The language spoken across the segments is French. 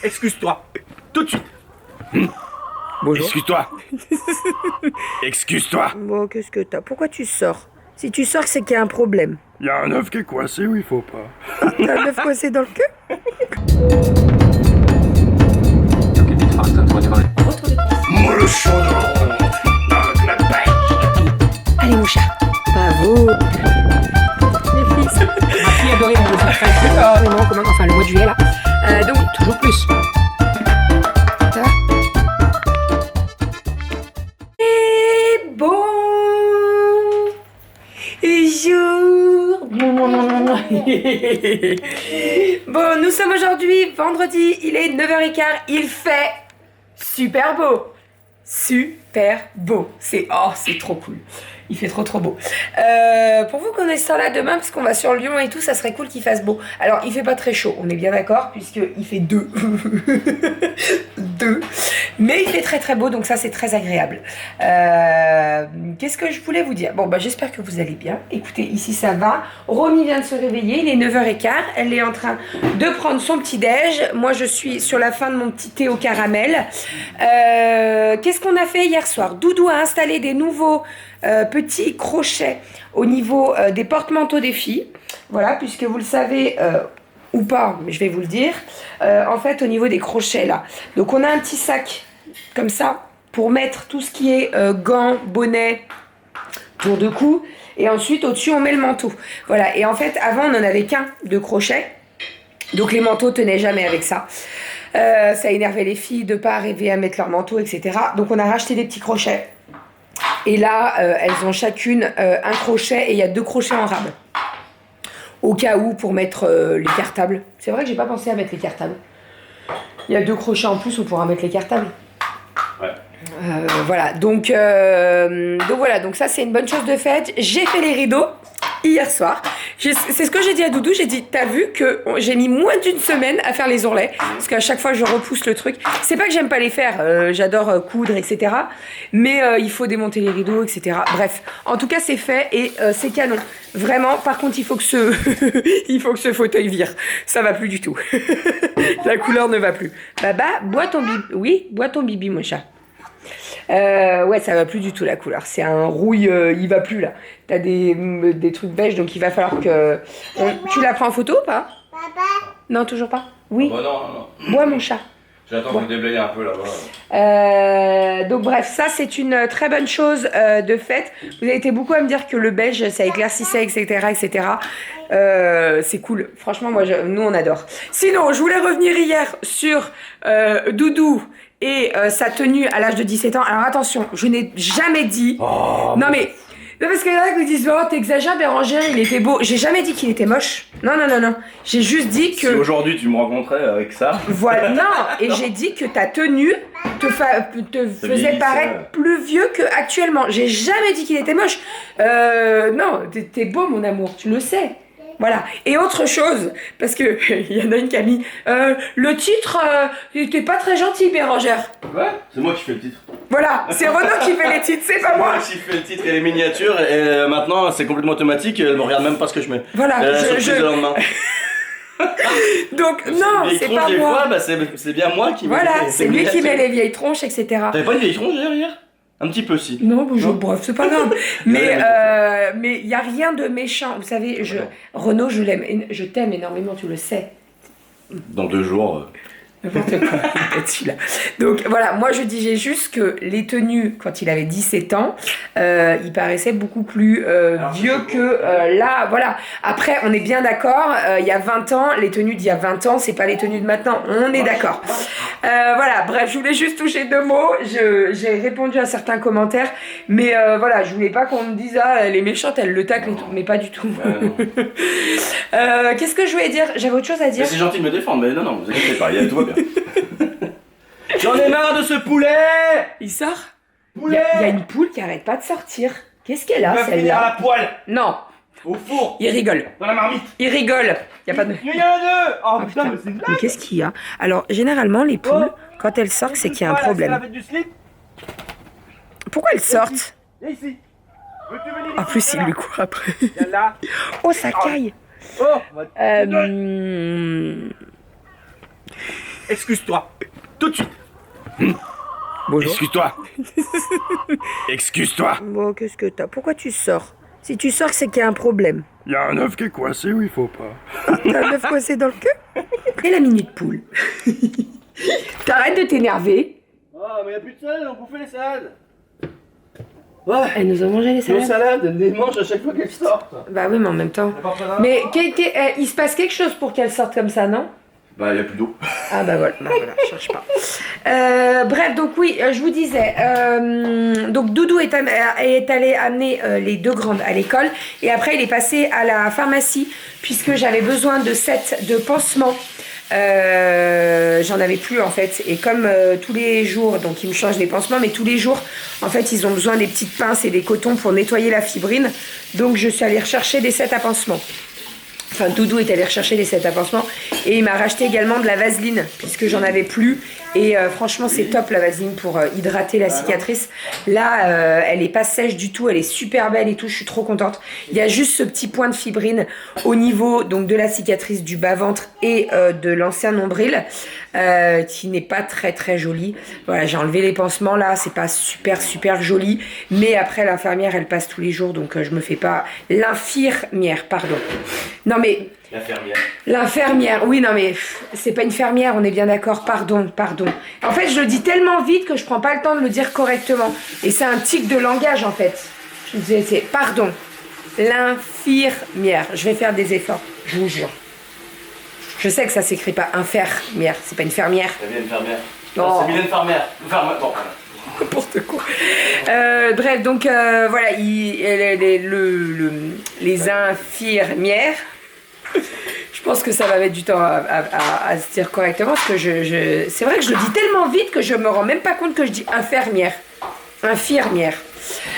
Excuse-toi. Tout de suite. Bonjour. Excuse-toi. Excuse-toi. Bon, qu'est-ce que t'as? Pourquoi tu sors? Si tu sors, c'est qu'il y a un problème. Il y a un œuf qui est coincé où il faut pas. T'as un œuf coincé dans le cul? Moi le chaudron. Avec la pêche. Allez, mon chat. Bravo. Les fils. Ma fille adorait mon dessin. Enfin, le mois de juillet là. Donc, toujours plus. Ça va? Et bon jour. Bon, nous sommes aujourd'hui vendredi, il est 9h15, il fait super beau. Super beau. C'est trop cool. Il fait trop beau. Pour vous connaissant là demain, parce qu'on va sur Lyon et tout, ça serait cool qu'il fasse beau. Alors, il fait pas très chaud, on est bien d'accord, puisqu'il fait 2. 2. Mais il fait très beau, donc ça c'est très agréable. Qu'est-ce que je voulais vous dire? Bon, bah j'espère que vous allez bien. Écoutez, ici ça va. Romy vient de se réveiller, il est 9h15. Elle est en train de prendre son petit déj. Moi, je suis sur la fin de mon petit thé au caramel. Qu'est-ce qu'on a fait hier soir? Doudou a installé des nouveaux petits crochets au niveau des porte-manteaux des filles. Voilà, puisque vous le savez ou pas, mais je vais vous le dire. En fait, au niveau des crochets là. Donc, on a un petit sac comme ça pour mettre tout ce qui est gants, bonnets, tour de cou. Et ensuite, au-dessus, on met le manteau. Voilà. Et en fait, avant, on n'en avait qu'un de crochet. Donc, les manteaux tenaient jamais avec ça. Ça énervait les filles de ne pas arriver à mettre leur manteau, etc. Donc, on a racheté des petits crochets. Et là, elles ont chacune un crochet et il y a 2 crochets en rab. Au cas où, pour mettre les cartables. C'est vrai que j'ai pas pensé à mettre les cartables. Il y a 2 crochets en plus, on pourra mettre les cartables. Ouais. Voilà, donc voilà, donc ça c'est une bonne chose de faite. J'ai fait les rideaux hier soir. C'est ce que j'ai dit à Doudou, j'ai dit, t'as vu que j'ai mis moins d'une semaine à faire les ourlets, parce qu'à chaque fois je repousse le truc. C'est pas que j'aime pas les faire, j'adore coudre, etc. Mais il faut démonter les rideaux, etc. Bref, en tout cas c'est fait et c'est canon. Vraiment, par contre il faut que il faut que ce fauteuil vire. Ça va plus du tout. La couleur ne va plus. Baba, bois ton bibi. Oui, bois ton bibi, mon chat. Ouais, ça va plus du tout la couleur. C'est un rouille, il va plus là. T'as des trucs beige, donc il va falloir que. Tu la prends en photo ou pas? Papa. Non, toujours pas. Oui. Oh, non. Bois mon chat. J'attends que vous déblayez un peu là-bas. Donc bref, ça c'est une très bonne chose de fait. Vous avez été beaucoup à me dire que le beige ça éclaircissait, etc. C'est cool. Franchement, nous on adore. Sinon, je voulais revenir hier sur Doudou et sa tenue à l'âge de 17 ans. Alors attention, je n'ai jamais dit... Non mais... Parce que là, ils disent, oh, t'exagères, Bérangère, il était beau. J'ai jamais dit qu'il était moche. Non. J'ai juste dit que... Si aujourd'hui tu me rencontrais avec ça... Voilà, non. Et j'ai dit que ta tenue te faisait paraître plus vieux qu'actuellement. J'ai jamais dit qu'il était moche. Non, t'es beau, mon amour, tu le sais. Voilà. Et autre chose, parce que il y en a une qui a mis le titre, il était pas très gentil, Bérangère. Ouais, c'est moi qui fais le titre. Voilà, c'est Renaud qui fait les titres, c'est pas moi. Moi qui fais le titre et les miniatures, et maintenant c'est complètement automatique, elle me regarde même pas ce que je mets. Voilà, surprise le lendemain. Donc non, c'est pas des moi. fois, bah, c'est bien moi qui mets Voilà, les c'est lui qui miniatures. met les vieilles tronches, etc. T'avais pas une vieille tronche hier? Un petit peu si. Non, bref, c'est pas grave. Mais il y a rien de méchant. Vous savez, Renaud, je t'aime énormément, tu le sais. Dans 2 jours. N'importe quoi, celui-là. Donc voilà, moi je disais juste que les tenues, quand il avait 17 ans, il paraissait beaucoup plus vieux que là, voilà. Après, on est bien d'accord, il y a 20 ans, les tenues d'il y a 20 ans, c'est pas les tenues de maintenant, on est d'accord. Voilà, bref, je voulais juste toucher 2 mots, j'ai répondu à certains commentaires, mais voilà, je voulais pas qu'on me dise, ah, elle est méchante, elle le tacle et tout, mais pas du tout. Qu'est-ce que je voulais dire? J'avais autre chose à dire. C'est gentil de me défendre, mais non, vous inquiétez pas, tout va bien. J'en ai marre de ce poulet! Il sort? Poulet! Il y a une poule qui arrête pas de sortir. Qu'est-ce qu'elle a, Il va finir à celle-là? la poêle! Non, Au four! il rigole. Dans la marmite! Il rigole. Il y a pas de... Il y en a 2! Oh Ah, putain, putain. mais c'est une Mais blague! qu'est-ce qu'il y a? Alors, généralement, les poules, quand elles sortent, c'est qu'il y a un problème. Du slip? Pourquoi elles sortent? Viens ici! Veux-tu venir En ici? plus, il Viens lui court après. Viens là! Oh, ça caille. Oh! Euh... Excuse-toi. Tout de suite. Bonjour. Excuse-toi. Excuse-toi. Bon, qu'est-ce que t'as? Pourquoi tu sors? Si tu sors, c'est qu'il y a un problème. Il y a un œuf qui est coincé ou il faut pas. T'as un œuf coincé dans le cul? Et la minute poule. T'arrêtes de t'énerver. Ah, mais il n'y a plus de salade, on bouffait les salades. Ouais. Elle nous a mangé les Nos salades. salades, elle les mange à chaque fois qu'elles sortent. Bah oui, mais en même temps. Mais il se passe quelque chose pour qu'elle sorte comme ça, non? Bah, il n'y a plus d'eau. Ah bah voilà, je cherche pas. Bref, donc oui, je vous disais, donc Doudou est allé amener les deux grandes à l'école et après il est passé à la pharmacie puisque j'avais besoin de sets de pansements. J'en avais plus en fait et comme tous les jours, donc ils me changent les pansements, mais tous les jours en fait ils ont besoin des petites pinces et des cotons pour nettoyer la fibrine, donc je suis allée rechercher des sets à pansements. Enfin, Doudou est allé rechercher les sets à pansements et il m'a racheté également de la vaseline puisque j'en avais plus et franchement c'est top la vaseline pour hydrater la cicatrice. Là elle est pas sèche du tout, elle est super belle et tout, je suis trop contente. Il y a juste ce petit point de fibrine au niveau donc de la cicatrice du bas-ventre et de l'ancien nombril qui n'est pas très très joli. Voilà, j'ai enlevé les pansements là, c'est pas super joli, mais après l'infirmière elle passe tous les jours donc je me fais pas... L'infirmière, pardon. Non mais... L'infirmière, oui, non mais c'est pas une fermière, on est bien d'accord, pardon. En fait, je le dis tellement vite que je prends pas le temps de le dire correctement. Et c'est un tic de langage en fait. Je me disais, c'est pardon. L'infirmière, je vais faire des efforts, je vous jure. Je sais que ça s'écrit pas infirmière, c'est pas une fermière. C'est Mylène Farmer. Non. C'est Mylène Farmer. Bon, voilà. N'importe quoi. Bref, donc voilà, les infirmières. Je pense que ça va mettre du temps à se dire correctement parce que c'est vrai que je le dis tellement vite que je me rends même pas compte que je dis infirmière. Infirmière.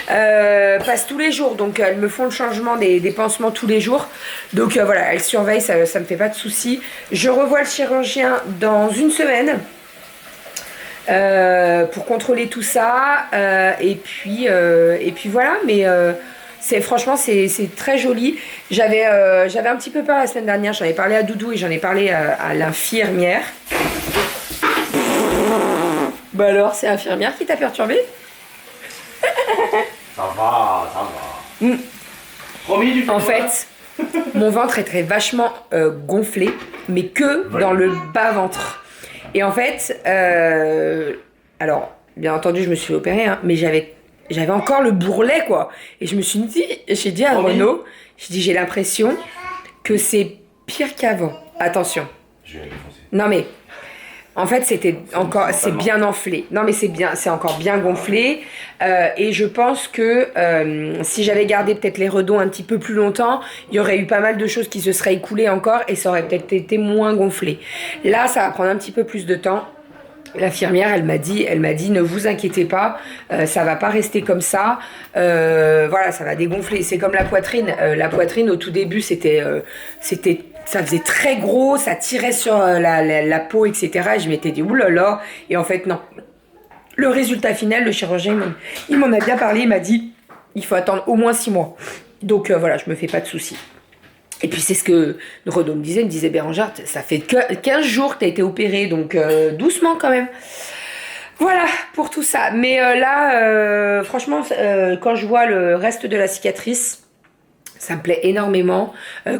Passe tous les jours, donc elles me font le changement des pansements tous les jours. Donc voilà, elles surveillent, ça me fait pas de soucis. Je revois le chirurgien dans une semaine. Pour contrôler tout ça et puis voilà, mais franchement c'est très joli. J'avais un petit peu peur la semaine dernière, j'en ai parlé à Doudou et j'en ai parlé à l'infirmière. Bah alors, c'est l'infirmière qui t'a perturbé? Ça va. Promis du En fait, mon ventre est vachement gonflé, mais que dans le bas-ventre. Et en fait, alors, bien entendu, je me suis opérée, hein, mais j'avais encore le bourrelet, quoi. Et je me suis dit, j'ai dit à Renaud, j'ai l'impression que c'est pire qu'avant. Attention. Je vais défoncer. Non mais, en fait, c'est bien enflé. Non mais c'est encore bien gonflé. Et je pense que si j'avais gardé peut-être les redons un petit peu plus longtemps, il y aurait eu pas mal de choses qui se seraient écoulées encore et ça aurait peut-être été moins gonflé. Là, ça va prendre un petit peu plus de temps. L'infirmière, elle m'a dit, ne vous inquiétez pas, ça va pas rester comme ça. Voilà, ça va dégonfler. C'est comme la poitrine. La poitrine, au tout début, ça faisait très gros, ça tirait sur la peau, etc. Et je m'étais dit, oulala. Et en fait, non. Le résultat final, le chirurgien, il m'en a bien parlé. Il m'a dit, il faut attendre au moins 6 mois. Donc voilà, je me fais pas de soucis. Et puis c'est ce que Renaud me disait, Bérangère, ça fait 15 jours que tu as été opérée, donc doucement quand même. Voilà pour tout ça. Mais là, franchement, quand je vois le reste de la cicatrice, ça me plaît énormément.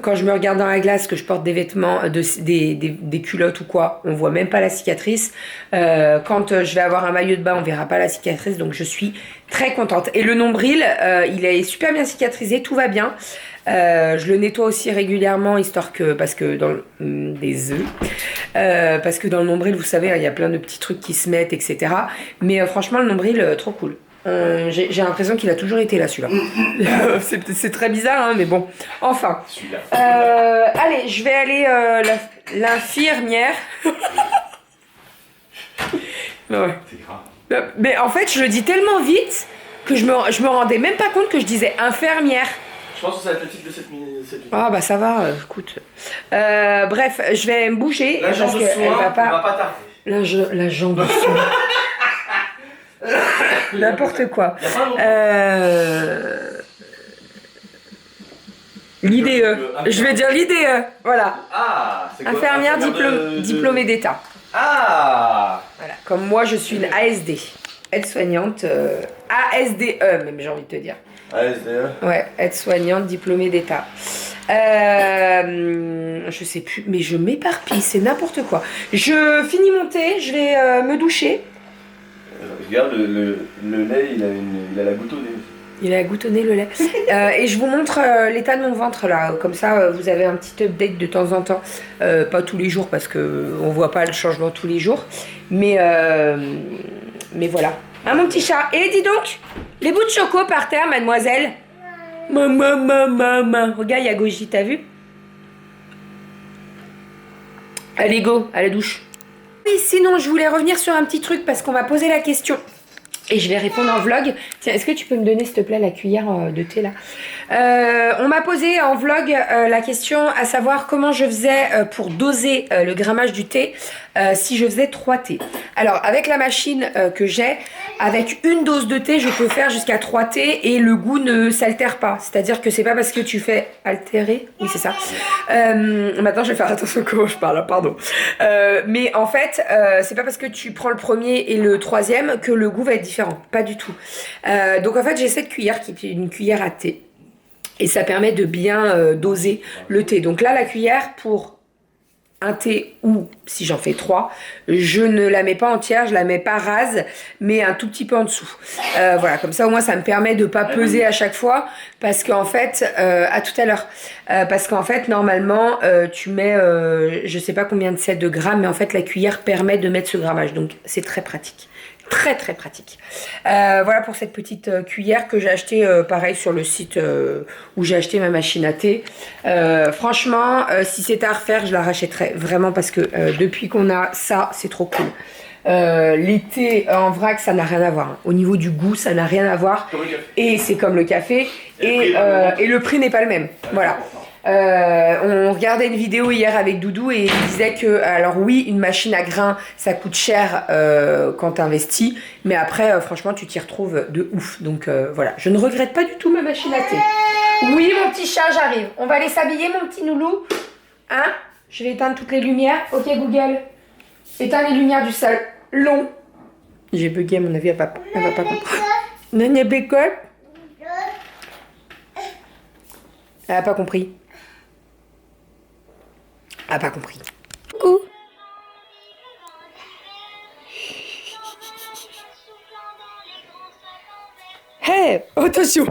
Quand je me regarde dans la glace, que je porte des vêtements, des culottes ou quoi, on voit même pas la cicatrice. Quand je vais avoir un maillot de bain, on verra pas la cicatrice. Donc je suis très contente. Et le nombril, il est super bien cicatrisé, tout va bien. Je le nettoie aussi régulièrement parce que dans des œufs parce que dans le nombril, vous savez, il y a plein de petits trucs qui se mettent, etc. Mais franchement, le nombril, trop cool. J'ai l'impression qu'il a toujours été là, celui-là. C'est très bizarre, hein, mais bon. Enfin. Allez, je vais aller l'infirmière. Ouais. C'est grave. Mais en fait, je le dis tellement vite que je me rendais même pas compte que je disais infirmière. Je pense que ça va être le titre de cette vidéo. Ah bah ça va, écoute. Bref, je vais me bouger. La jambe de soin, on va pas tarder. La jambe de soin. N'importe quoi. L'IDE. Je vais dire l'IDE. Voilà. Ah, c'est quoi? Infirmière diplômée d'État. Ah. Voilà, comme moi je suis une ASD, aide-soignante, ASDE même j'ai envie de te dire. ASDE. Ouais, aide-soignante diplômée d'État. Je sais plus, mais je m'éparpille, c'est n'importe quoi. Je finis mon thé, je vais me doucher. Regarde, le lait, il a la goutte au nez. Il a goutonné le lait. Et je vous montre l'état de mon ventre là, comme ça vous avez un petit update de temps en temps. Pas tous les jours parce que on voit pas le changement tous les jours. Mais voilà. Hein, mon petit chat. Et dis donc, les bouts de choco par terre, mademoiselle. Maman. Regarde, il y a Goji, t'as vu? Allez, go, à la douche. Oui, sinon, je voulais revenir sur un petit truc parce qu'on m'a posé la question. Et je vais répondre en vlog. Tiens, est-ce que tu peux me donner, s'il te plaît, la cuillère de thé, là? On m'a posé en vlog la question à savoir comment je faisais pour doser le grammage du thé si je faisais 3 thés. Alors, avec la machine que j'ai, avec une dose de thé, je peux faire jusqu'à 3 thés et le goût ne s'altère pas. C'est-à-dire que c'est pas parce que tu fais altérer, oui, c'est ça. Maintenant, je vais faire attention comment je parle, pardon. Mais en fait, c'est pas parce que tu prends le premier et le troisième que le goût va être différent. Pas du tout. Donc en fait j'ai cette cuillère qui est une cuillère à thé et ça permet de bien doser le thé. Donc là la cuillère pour un thé ou si j'en fais 3, je ne la mets pas entière, je la mets pas rase mais un tout petit peu en dessous. Voilà, comme ça au moins ça me permet de pas peser à chaque fois parce qu'en fait, à tout à l'heure, parce qu'en fait normalement tu mets je sais pas combien de grammes mais en fait la cuillère permet de mettre ce grammage donc c'est très pratique. Très très pratique. Voilà pour cette petite cuillère que j'ai achetée pareil sur le site où j'ai acheté ma machine à thé. Franchement, si c'était à refaire, je la rachèterais vraiment parce que depuis qu'on a ça, c'est trop cool. Les thés en vrac, ça n'a rien à voir. Hein. Au niveau du goût, ça n'a rien à voir. Et c'est comme le café. Et le prix n'est pas le même. Voilà. On regardait une vidéo hier avec Doudou et il disait que, alors oui, une machine à grains, ça coûte cher quand tu investis, mais après, franchement, tu t'y retrouves de ouf. Donc voilà, je ne regrette pas du tout ma machine à thé. Oui, mon petit chat, j'arrive. On va aller s'habiller, mon petit noulou. Hein? Je vais éteindre toutes les lumières. Ok, Google. Éteins les lumières du salon. J'ai bugué, à mon avis, elle va pas comprendre. Nana Bécole. Elle a pas compris. Ah, pas compris. Coucou. Hey, attention.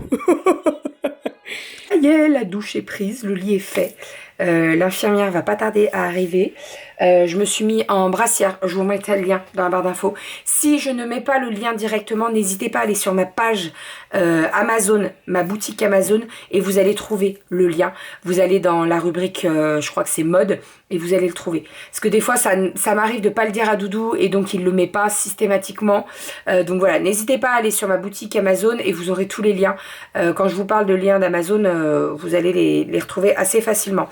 Ça y est, la douche est prise, le lit est fait. L'infirmière va pas tarder à arriver. Je me suis mis en brassière. Je vous mettrai le lien dans la barre d'infos. Si je ne mets pas le lien directement, n'hésitez pas à aller sur ma page Amazon, ma boutique Amazon, et vous allez trouver le lien. Vous allez dans la rubrique, je crois que c'est mode, et vous allez le trouver. Parce que des fois, ça m'arrive de pas le dire à Doudou, et donc il le met pas systématiquement. Donc voilà, n'hésitez pas à aller sur ma boutique Amazon, et vous aurez tous les liens. Quand je vous parle de liens d'Amazon, vous allez les retrouver assez facilement.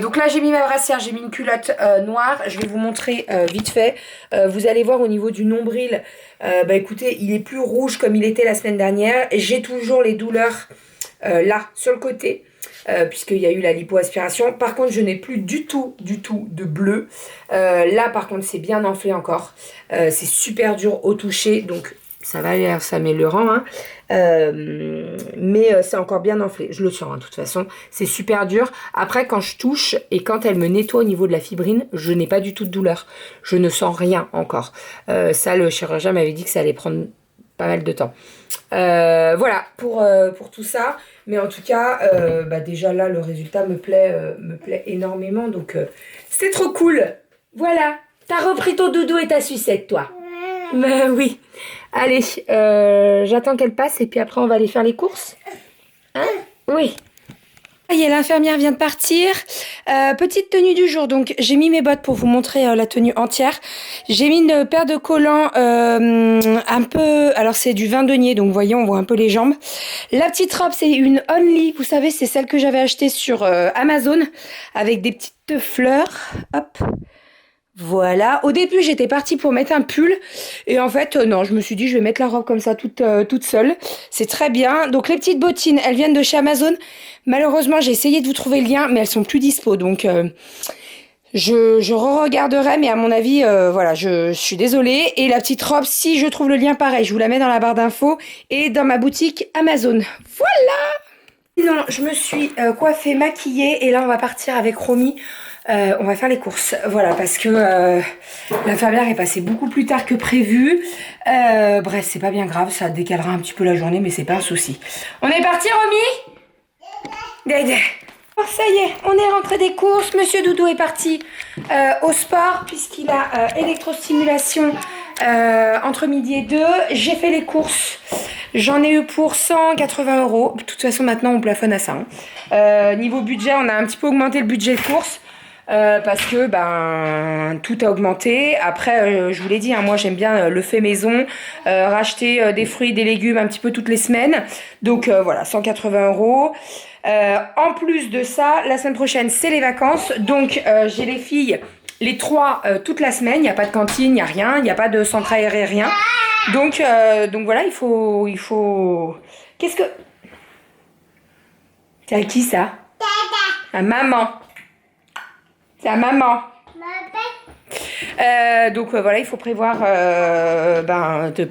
Donc là, j'ai mis ma brassière, j'ai mis une culotte noire. Je vais vous montrer vite fait. Vous allez voir au niveau du nombril, bah écoutez, il est plus rouge comme il était la semaine dernière. J'ai toujours les douleurs là, sur le côté, puisqu'il y a eu la lipoaspiration. Par contre, je n'ai plus du tout de bleu. Là, par contre, c'est bien enflé encore. C'est super dur au toucher, donc ça va aller s'améliorant, hein. Mais c'est encore bien enflé. Je le sens, hein, de toute façon. C'est super dur. Après, quand je touche et quand elle me nettoie au niveau de la fibrine, je n'ai pas du tout de douleur. Je ne sens rien encore. Ça, le chirurgien m'avait dit que ça allait prendre pas mal de temps. Voilà pour tout ça. Mais en tout cas, bah déjà là, le résultat me plaît énormément. Donc, c'est trop cool. Voilà. T'as repris ton doudou et ta sucette, toi. Bah oui. Allez, j'attends qu'elle passe et puis après on va aller faire les courses. Hein? Oui. Ça y est, l'infirmière vient de partir. Petite tenue du jour, donc j'ai mis mes bottes pour vous montrer la tenue entière. J'ai mis une paire de collants un peu... Alors c'est du vin denier, donc vous voyez, on voit un peu les jambes. La petite robe, c'est une Only, vous savez, c'est celle que j'avais achetée sur Amazon avec des petites fleurs. Hop. Voilà, au début j'étais partie pour mettre un pull et en fait non, je me suis dit je vais mettre la robe comme ça toute seule, c'est très bien. Donc les petites bottines, elles viennent de chez Amazon. Malheureusement j'ai essayé de vous trouver le lien mais elles sont plus dispo, donc Je re-regarderai, mais à mon avis, voilà, je suis désolée. Et la petite robe, si je trouve le lien pareil, je vous la mets dans la barre d'infos et dans ma boutique Amazon. Voilà! Sinon, je me suis coiffée, maquillée et là, on va partir avec Romy. On va faire les courses, voilà, parce que l'infirmière est passée beaucoup plus tard que prévu. Bref, c'est pas bien grave, ça décalera un petit peu la journée, mais c'est pas un souci. On est parti, Romy? Dédé. Oh, ça y est, on est rentré des courses. Monsieur Doudou est parti au sport puisqu'il a électrostimulation entre midi et 2. J'ai fait les courses. J'en ai eu pour 180 €. De toute façon, maintenant, on plafonne à ça. Hein. Niveau budget, on a un petit peu augmenté le budget de courses. Parce que tout a augmenté. Après, je vous l'ai dit, hein, moi j'aime bien le fait maison, racheter des fruits, des légumes un petit peu toutes les semaines. Donc voilà, 180 €. En plus de ça, la semaine prochaine c'est les vacances. Donc j'ai les filles, les 3 toute la semaine. Il n'y a pas de cantine, il n'y a rien, il n'y a pas de centre aéré, rien. Donc voilà, il faut... Qu'est-ce que... C'est à qui ça? À maman. C'est à maman. Donc voilà, il faut prévoir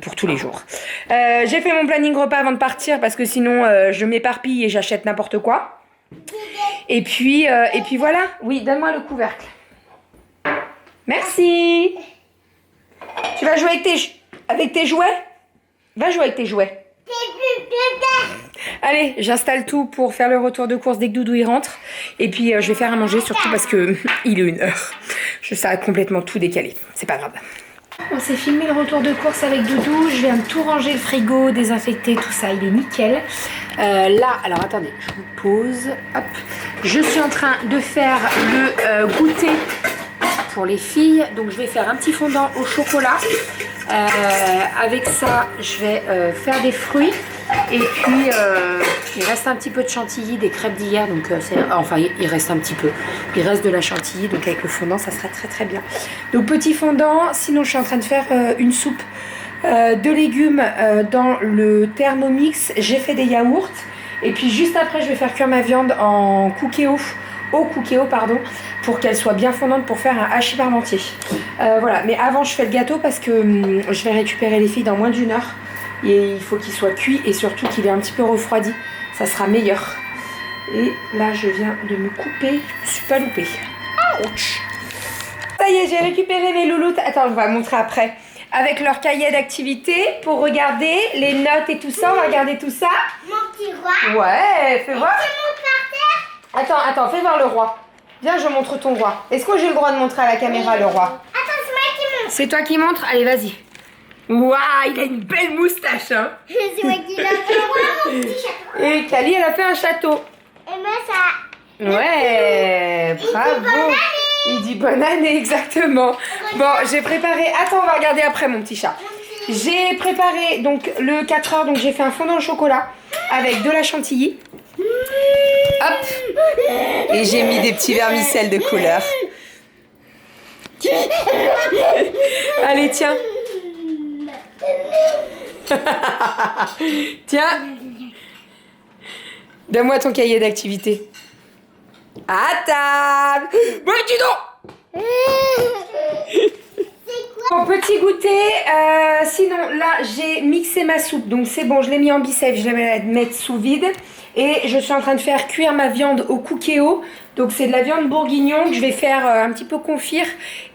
pour tous les jours. J'ai fait mon planning repas avant de partir parce que sinon je m'éparpille et j'achète n'importe quoi. Et puis voilà. Oui, donne-moi le couvercle. Merci. Tu vas jouer avec tes jouets? Va jouer avec tes jouets. Allez, j'installe tout pour faire le retour de course dès que Doudou y rentre. Et puis je vais faire à manger surtout parce que il est 1h. Ça a complètement tout décalé. C'est pas grave. On s'est filmé le retour de course avec Doudou. Je viens de tout ranger, le frigo, désinfecter, tout ça. Il est nickel. Là, alors attendez, je vous pose. Hop. Je suis en train de faire le goûter pour les filles. Donc je vais faire un petit fondant au chocolat. Avec ça, je vais faire des fruits. Et puis, il reste un petit peu de chantilly, des crêpes d'hier. Donc, enfin, il reste un petit peu. Il reste de la chantilly. Donc, avec le fondant, ça sera très très bien. Donc, petit fondant. Sinon, je suis en train de faire une soupe de légumes dans le Thermomix. J'ai fait des yaourts. Et puis, juste après, je vais faire cuire ma viande en au cookéo, pardon, pour qu'elle soit bien fondante pour faire un hachis parmentier. Voilà. Mais avant, je fais le gâteau parce que je vais récupérer les filles dans moins d'1 heure. Et il faut qu'il soit cuit et surtout qu'il est un petit peu refroidi. Ça sera meilleur. Et là, je viens de me couper. Je me suis pas loupée. Ouch. Ça y est, j'ai récupéré les loulous. Attends, je vais vous montrer après. Avec leur cahier d'activité pour regarder les notes et tout ça. On va regarder tout ça. Mon petit roi. Ouais, fais voir. Par terre. Attends, fais voir le roi. Viens, je montre ton roi. Est-ce que j'ai le droit de montrer à la caméra le roi? Attends, c'est moi qui monte. C'est toi qui montres? Allez, vas-y. Waouh, il a une belle moustache, hein. C'est moi qui l'ai fait. Moi, mon petit chapeau. Et Kali, elle a fait un château. Et moi, ça. Ouais, bravo. bonne année. Il dit bonne année, exactement. Bon, j'ai préparé... Attends, on va regarder après, mon petit chat. J'ai préparé donc le 4 heures, donc j'ai fait un fondant au chocolat avec de la chantilly. Hop. Et j'ai mis des petits vermicelles de couleur. Allez, tiens. Tiens. Donne-moi ton cahier d'activité. À table. Bon, dis donc. Bon, petit goûter. Sinon, là, j'ai mixé ma soupe. Donc, c'est bon, je l'ai mis en bicef. Je vais la mettre sous vide. Et je suis en train de faire cuire ma viande au cookéo. Donc, c'est de la viande bourguignon que je vais faire un petit peu confire.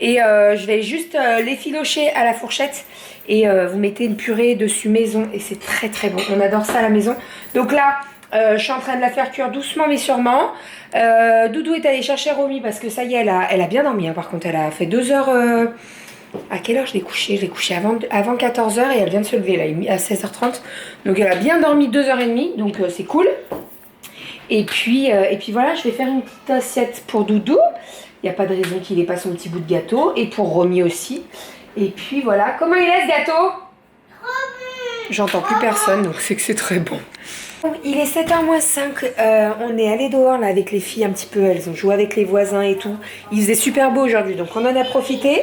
Et je vais juste l'effilocher à la fourchette. Et vous mettez une purée dessus maison. Et c'est très, très bon. On adore ça à la maison. Donc là, je suis en train de la faire cuire doucement mais sûrement. Doudou est allé chercher Romy parce que ça y est, elle a bien dormi. Hein. Par contre, elle a fait 2 heures... À quelle heure je l'ai couchée? Je l'ai couchée avant 14h et elle vient de se lever là, à 16h30. Donc elle a bien dormi 2h30, donc c'est cool. Et puis voilà, je vais faire une petite assiette pour Doudou. Il n'y a pas de raison qu'il n'ait pas son petit bout de gâteau. Et pour Romy aussi. Et puis voilà, comment il est ce gâteau? J'entends plus personne, donc c'est que c'est très bon. Il est 7h-5, on est allé dehors là avec les filles un petit peu, elles ont joué avec les voisins et tout. Il faisait super beau aujourd'hui, donc on en a profité.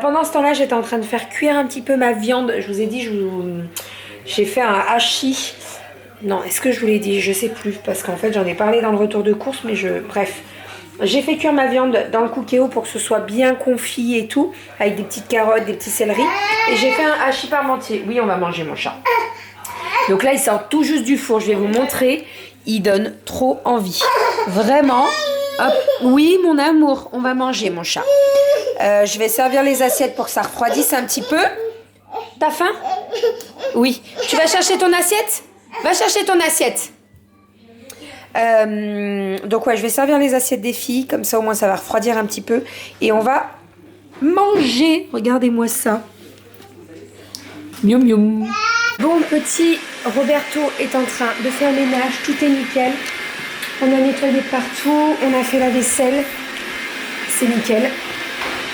Pendant ce temps-là, j'étais en train de faire cuire un petit peu ma viande. Je vous ai dit, j'ai fait un hachis. Non, est-ce que je vous l'ai dit? Je sais plus, parce qu'en fait j'en ai parlé dans le retour de course, mais bref. J'ai fait cuire ma viande dans le Cookéo pour que ce soit bien confit et tout, avec des petites carottes, des petits céleris. Et j'ai fait un hachis parmentier. Oui, on va manger mon chat. Donc là, il sort tout juste du four. Je vais vous montrer. Il donne trop envie. Vraiment. Hop. Oui, mon amour, on va manger mon chat. Je vais servir les assiettes pour que ça refroidisse un petit peu. T'as faim? Oui. Tu vas chercher ton assiette? Va chercher ton assiette. Donc ouais, je vais servir les assiettes des filles, comme ça au moins ça va refroidir un petit peu. Et on va manger. Regardez-moi ça. Miam miam. Bon, petit Roberto est en train de faire le ménage, tout est nickel. On a nettoyé partout, on a fait la vaisselle. C'est nickel.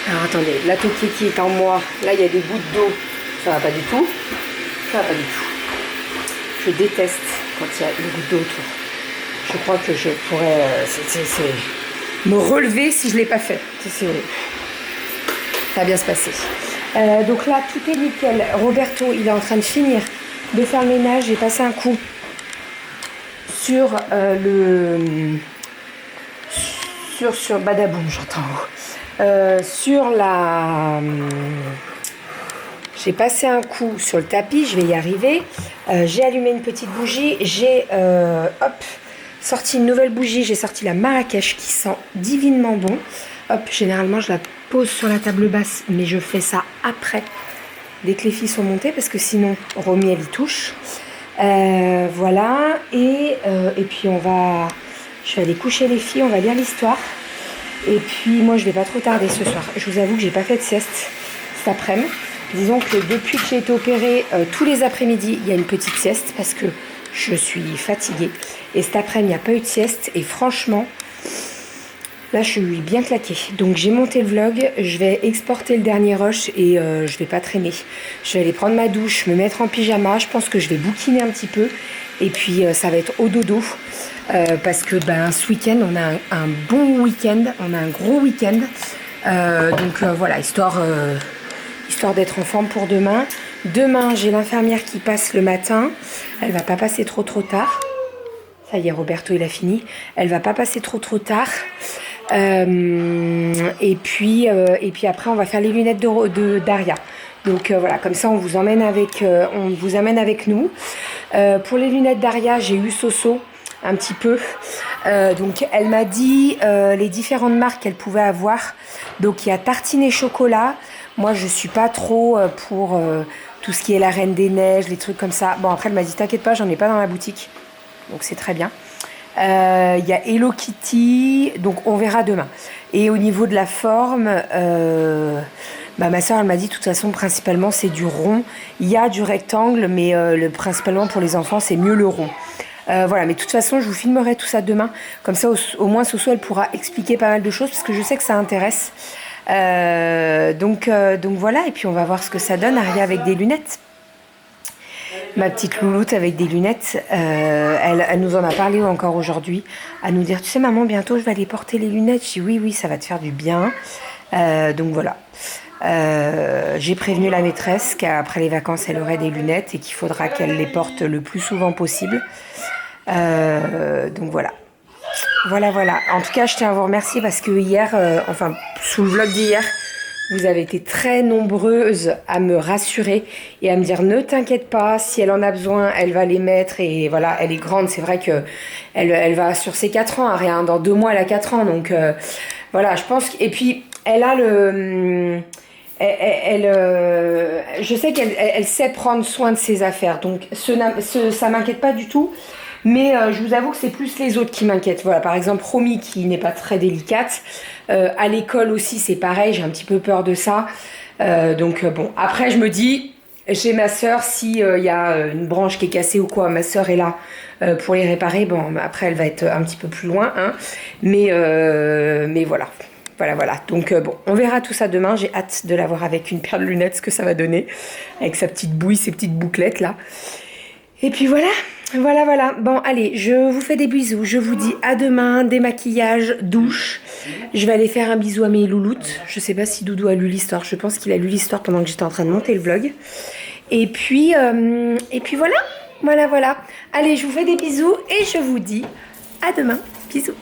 Alors attendez, la toquée qui est en moi, là il y a des gouttes d'eau. Ça va pas du tout. Ça va pas du tout. Je déteste quand il y a des gouttes d'eau autour. Je crois que je pourrais me relever si je ne l'ai pas fait. Ça va bien se passer. Donc là, tout est nickel. Roberto, il est en train de finir de faire le ménage. J'ai passé un coup sur sur Badaboum, j'entends. Sur la... J'ai passé un coup sur le tapis, je vais y arriver. J'ai allumé une petite bougie. J'ai sorti une nouvelle bougie. J'ai sorti la Marrakech qui sent divinement bon. Hop, généralement je la pose sur la table basse, mais je fais ça après, dès que les filles sont montées, parce que sinon Romy elle y touche. Voilà, et puis je vais aller coucher les filles, on va lire l'histoire. Et puis moi je vais pas trop tarder ce soir. Je vous avoue que j'ai pas fait de sieste cet après-midi. Disons que depuis que j'ai été opérée, tous les après-midi il y a une petite sieste parce que je suis fatiguée. Et cet après-midi il n'y a pas eu de sieste et franchement, là je suis bien claquée. Donc j'ai monté le vlog, je vais exporter le dernier rush et je vais pas traîner. Je vais aller prendre ma douche, me mettre en pyjama, je pense que je vais bouquiner un petit peu. Et puis ça va être au dodo. Parce que ce week-end, on a un bon week-end, on a un gros week-end. Donc voilà, histoire d'être en forme pour demain. Demain, j'ai l'infirmière qui passe le matin. Elle va pas passer trop tard. Ça y est, Roberto, il a fini. Elle va pas passer trop tard. Et puis après, on va faire les lunettes de Daria. Donc voilà, comme ça, on vous amène avec nous. Pour les lunettes Daria, j'ai eu Soso un petit peu. Donc elle m'a dit les différentes marques qu'elle pouvait avoir. Donc il y a tartine et chocolat. Moi je suis pas trop pour tout ce qui est la Reine des Neiges, les trucs comme ça. Bon après elle m'a dit t'inquiète pas, j'en ai pas dans la boutique. Donc c'est très bien. Il y a Hello Kitty, donc on verra demain. Et au niveau de la forme, ma soeur elle m'a dit de toute façon principalement c'est du rond. Il y a du rectangle, mais principalement pour les enfants c'est mieux le rond. Voilà, mais de toute façon je vous filmerai tout ça demain. Comme ça au moins Soso elle pourra expliquer pas mal de choses parce que je sais que ça intéresse. Donc voilà, et puis on va voir ce que ça donne. Aria avec des lunettes. Ma petite louloute avec des lunettes, elle nous en a parlé encore aujourd'hui, à nous dire, tu sais maman, bientôt je vais aller porter les lunettes. Je dis oui, ça va te faire du bien. Donc voilà. J'ai prévenu la maîtresse qu'après les vacances, elle aurait des lunettes et qu'il faudra qu'elle les porte le plus souvent possible. Donc voilà. Voilà. En tout cas, je tiens à vous remercier parce que hier, sous le vlog d'hier, vous avez été très nombreuses à me rassurer et à me dire ne t'inquiète pas, si elle en a besoin, elle va les mettre. Et voilà, elle est grande, c'est vrai que elle va sur ses 4 ans, rien. Dans 2 mois, elle a 4 ans. Donc voilà, je pense et puis elle a je sais qu'elle sait prendre soin de ses affaires. Donc ça m'inquiète pas du tout. Mais je vous avoue que c'est plus les autres qui m'inquiètent. Voilà, par exemple, Romy qui n'est pas très délicate. À l'école aussi, c'est pareil, j'ai un petit peu peur de ça. Donc bon, après je me dis, chez ma soeur, s'il y a une branche qui est cassée ou quoi, ma soeur est là pour les réparer. Bon, après elle va être un petit peu plus loin. Hein. Mais voilà. Voilà. Donc bon, on verra tout ça demain. J'ai hâte de la voir avec une paire de lunettes, ce que ça va donner. Avec sa petite bouille, ses petites bouclettes là. Et puis voilà. Bon, allez, je vous fais des bisous. Je vous dis à demain, démaquillage, douche. Je vais aller faire un bisou à mes louloutes. Je sais pas si Doudou a lu l'histoire. Je pense qu'il a lu l'histoire pendant que j'étais en train de monter le vlog. Et puis voilà. Allez, je vous fais des bisous et je vous dis à demain. Bisous.